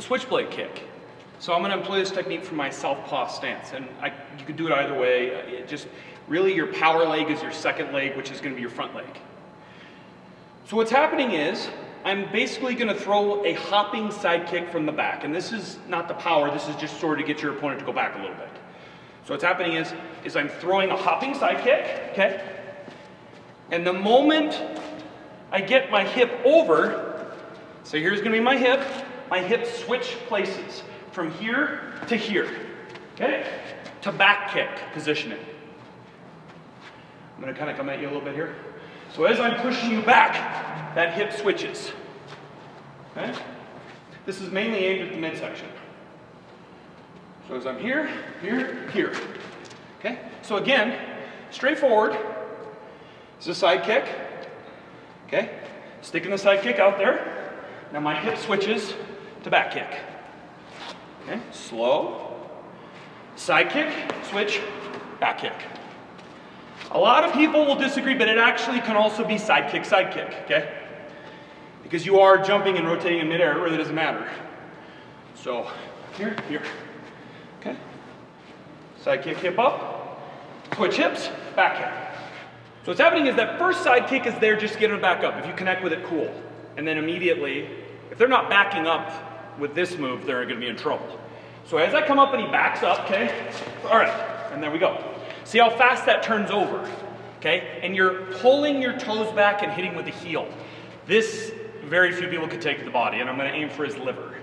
switchblade kick. So I'm going to employ this technique from my southpaw stance, and you could do it either way. Really your power leg is your second leg, which is going to be your front leg. So what's happening is, I'm basically going to throw a hopping side kick from the back, and this is not the power, this is just sort of to get your opponent to go back a little bit. So what's happening is I'm throwing a hopping side kick, okay? And the moment I get my hip over, so here's going to be my hip switch places from here to here, okay? To back kick positioning. I'm going to kind of come at you a little bit here. So as I'm pushing you back, that hip switches. Okay? This is mainly aimed at the midsection. So as I'm here, here, here. Okay? So again, straightforward. This is a side kick. Okay? Sticking the side kick out there. Now my hip switches to back kick. Okay? Slow. Side kick, switch, back kick. A lot of people will disagree, but it actually can also be side kick, okay? Because you are jumping and rotating in midair, it really doesn't matter. So, here, here, okay? Side kick, hip up, switch hips, back kick. So what's happening is that first side kick is there just to get them back up. If you connect with it, cool. And then immediately, if they're not backing up with this move, they're gonna be in trouble. So as I come up and he backs up, okay? All right, and there we go. See how fast that turns over, okay? And you're pulling your toes back and hitting with the heel. This, very few people could take to the body, and I'm gonna aim for his liver.